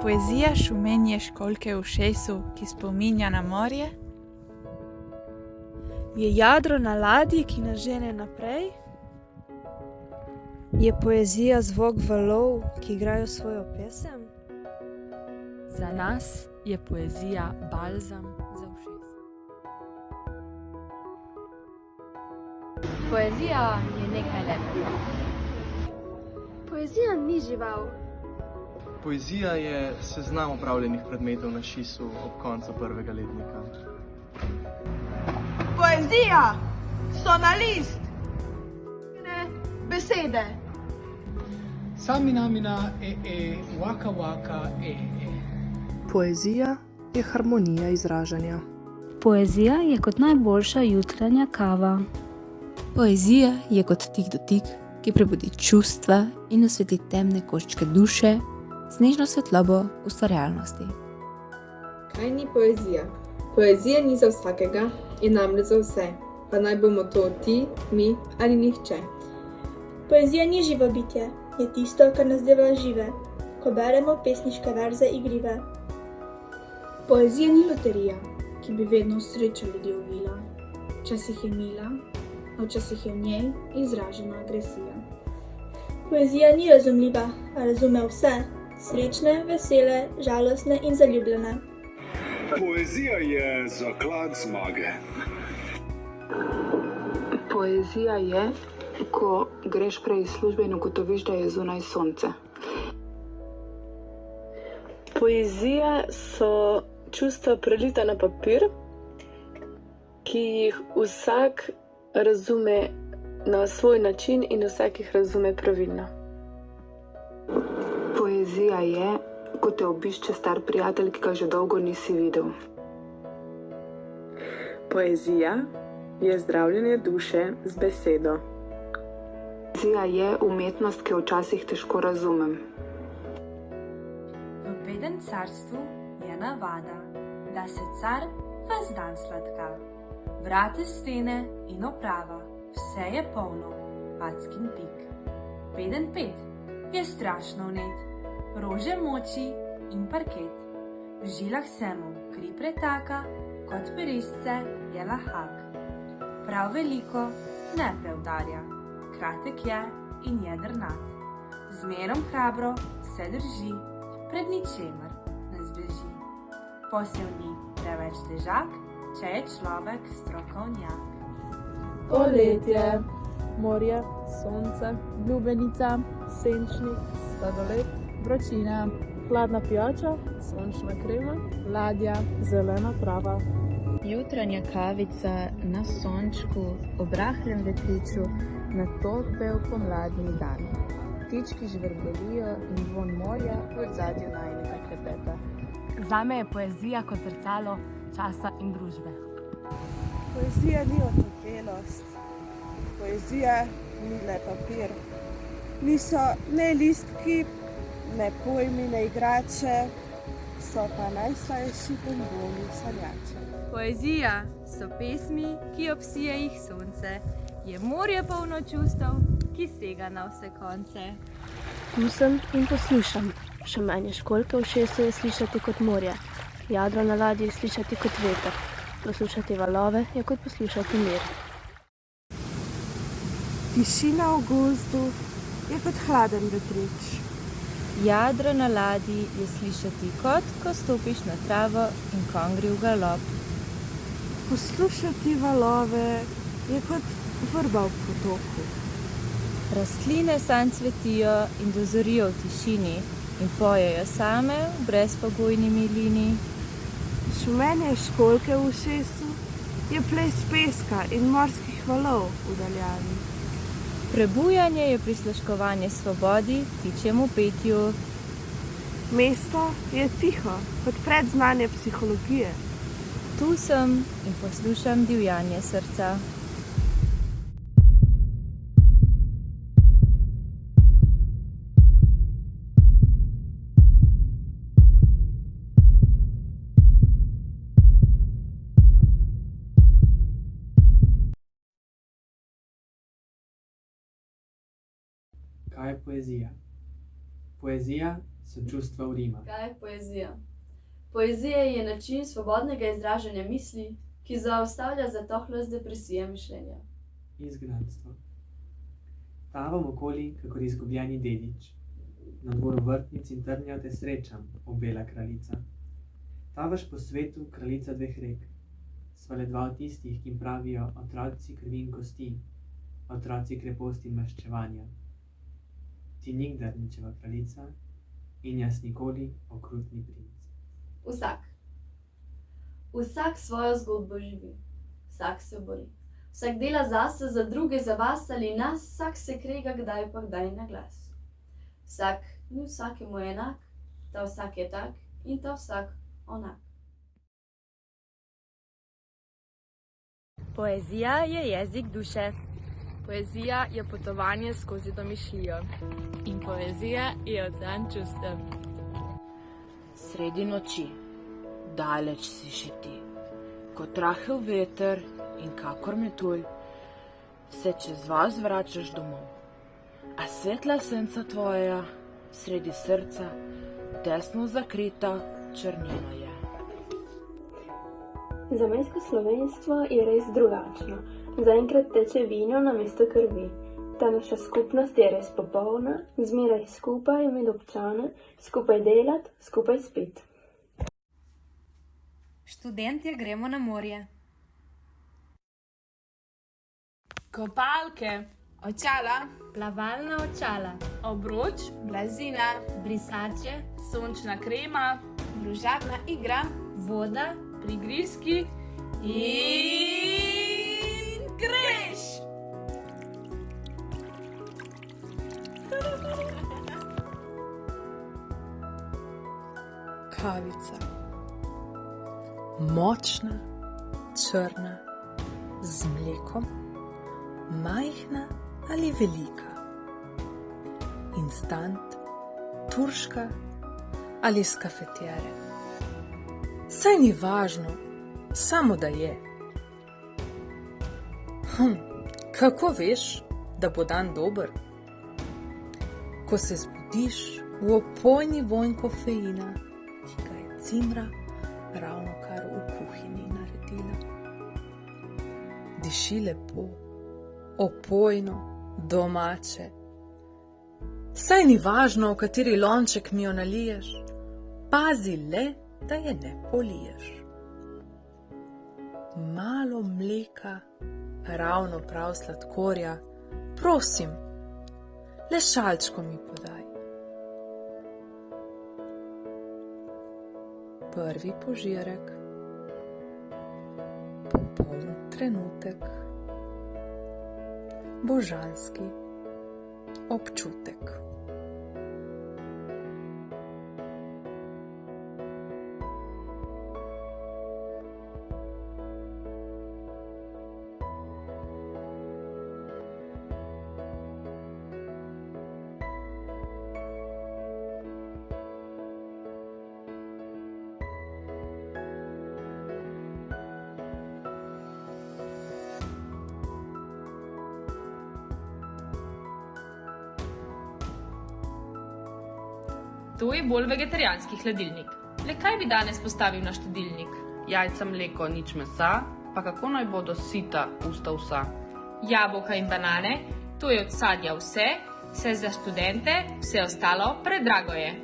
poezija šumenje školjke v ušesu, ki spominja na morje? Je jadro na ladji, ki nas žene naprej? Je poezija zvok valov, ki igrajo svojo pesem? Za nas je poezija balzam za ušesa. Poezija je nekaj lepega. Poezija ni žival. Poezija je seznam opravljenih predmetov na ŠIS-u ob koncu prvega letnika. Poezija so na list besede. Samina mina waka waka Poezija je harmonija izražanja. Poezija je kot najboljša jutranja kava. Poezija je kot tih dotik, ki prebudi čustva in osvetli temne koščke duše z nežno svetlobo ustvarjalnosti. Kaj ni poezija? Poezija ni za vsakega in namreč za vse, pa naj bomo to ti, mi ali nihče. Poezija ni živo bitje, je tisto, kar nas deva žive, ko beremo pesniške verze igrive. Poezija ni loterija, ki bi vedno srečo ljudi ovila. Včasih je mila, a včasih je v njej izražena agresija. Poezija ni razumljiva, a razume vse, srečne, vesele, žalostne in zaljubljene. Poezija je zaklad zmage. Poezija je, ko greš prej iz službe in ugotoviš, da je zunaj sonce. Poezija so čustva prelita na papir, ki jih vsak razume na svoj način in vsak jih razume pravilno. Poezija je, ko te obišče star prijatelj, ki ga že dolgo nisi videl. Poezija je zdravljenje duše z besedo. Poezija je umetnost, ki jo včasih težko razumem. V Pedem carstvu je navada, da se car ves dan sladka. Vrate, stene in oprava, vse je polno, packin pik. Pedem pet je strašno vnet, rože moči in parket. V žilah se mu kri pretaka, kot peresce je lahak. Prav veliko ne preudarja, kratek je in jedrnat. Zmerom hrabro se drži, pred ničemer ne zbeži. Posel ni preveč težak, če je človek strokovnjak. Poletje, morje, sonce, ljubenica, senčnik, sladoled, vročina, hladna pijača, sončna krema, ladja, zelena trava. Jutranja kavica na sončku, ob rahlem vetriču, na topel pomladni dan. Ptički žvrgolijo in vonj morja v ozadju najinega klepeta. Zame je poezija kot zrcalo časa in družbe. Poezija ni otopelost. Poezija ni le papir. Niso ne listki, ne pojmi, ne igrače, so pa najslajši bomboni sanjače. Poezija so pesmi, ki obsije jih sonce, je morje polno čustev, ki sega na vse konce. Tu sem in poslušam, šumenje školjke v ušesu je slišati kot morje, jadro na ladji je slišati kot veter, poslušati valove je kot poslušati mir. Tišina v gozdu je kot hladen vetrič. Jadro na ladji je slišati kot, ko stopiš na travo in konj gre v galop. Poslušati valove je kot vrba v potoku. Rastline sanj cvetijo in dozorijo v tišini in pojejo same v brezpogojni milini. Šumenje školjke v ušesu je ples peska in morskih valov v daljavi. Prebujanje je prisluškovanje svobodi, ptičjemu petju. Mesto je tiho, kot predznanje psihologije. Tu sem in poslušam divjanje srca. Kaj je poezija? Poezija so čustva v rimah. Kaj je poezija? Poezija je način svobodnega izražanja misli, ki zaustavlja zatohlost depresije mišljenja. Izgnanstvo. Tavam okoli, kakor izgubljeni dedič. Na dvoru vrtnic in trnjav te srečam, o bela kraljica. Tavaš po svetu, kraljica dveh rek. Sva le dva od tistih, ki jim pravijo otroci krvi in kosti, otroci kreposti in maščevanja. Ti nikdar ničeva kraljica in jaz nikoli okrutni princ. Vsak svojo zgodbo živi, vsak se bori. Vsak dela zase, za druge, za vas ali nas, vsak se krega kdaj pa kdaj na glas. Vsak ni vsakemu enak, ta vsak je tak in ta vsak onak. Poezija je jezik duše. Poezija je potovanje skozi domišljijo. In poezija je ocean čustev. Sredi noči, daleč si še ti, kot rahel veter in kakor metulj, se čez vas vračaš domov. A svetla senca tvoja, sredi srca, tesno zakrita črnina je. Zamejsko slovenstvo je res drugačno. Zaenkrat teče vino namesto krvi. Ta naša skupnost je res popolna, zmeraj skupaj med občane, skupaj delati, skupaj spet. Študentje gremo na morje. Kopalke, očala, Plavalna očala, obroč, blazina, brisače, sončna krema, družabna igra, voda, prigrizki in greš! Kavica. Močna, črna, z mlekom, majhna ali velika. Instant, turška ali iz kafetjere. Saj ni važno, samo da je. Kako veš, da bo dan dober? Ko se zbudiš v opojni vonj kofeina, ki ga je cimra ravno kar v kuhinji naredila. Diši lepo, opojno, domače. Saj ni važno, v kateri lonček mi jo naliješ, pazi le, da je ne poliješ. Malo mleka, ravno prav sladkorja, prosim, le šalčko mi podaj. Prvi požirek, popoln trenutek, božanski občutek. To je bolj vegetarijanski hladilnik. Le kaj bi danes postavil na štedilnik? Jajca, mleko, nič mesa, pa kako naj bodo sita usta vsa? Jabolka in banane, to je od sadja vse za študente, vse ostalo predrago je.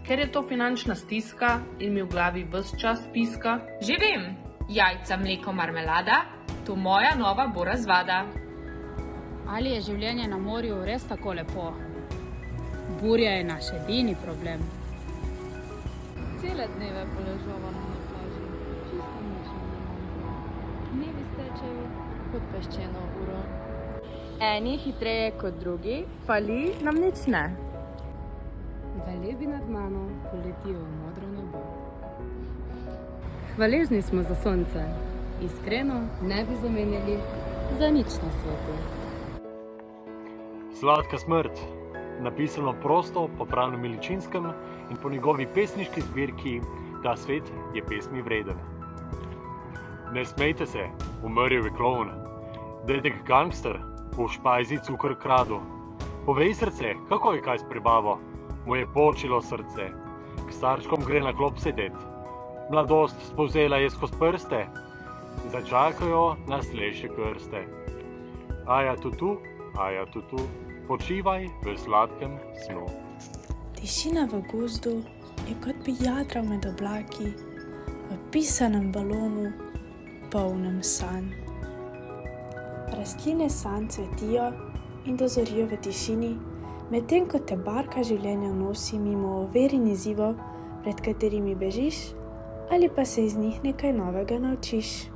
Ker je to finančna stiska in mi v glavi ves čas piska. Že vem, jajca, mleko, marmelada, to moja nova bo razvada. Ali je življenje na morju res tako lepo? Burja je naš edini problem. Cele dneve poležavamo na plaži, čisto nič ne imamo. Dnevi stečejo kot peščeno uro. Eni hitreje kot drugi, fali nam nič ne. Galebi nad mano poletijo v modro nebo. Hvaležni smo za sonce. Iskreno ne bi zamenjali za nič na svetu. Sladka smrt, napisano prosto po Franu Miličinskem in po njegovi pesniški zbirki Ta svet je pesmi vreden. Ne smejte se, umrl je klovn. Dedek gangster, v špajzi cukor kradu. Povej srce, kako je kaj s prebavo? mu je počilo srce. K starčkom gre na klop sedet. Mladost spolzela je skozi prste, začakajo naslednje krste. Aja tutu, počivaj v sladkem snu. Tišina v gozdu je kot bi jadral med oblaki, v pisanem balonu, polnem sanj. Rastline sanj cvetijo in dozorijo v tišini, medtem ko te barka življenja nosi mimo ovir in izzivov, pred katerimi bežiš, ali pa se iz njih nekaj novega naučiš.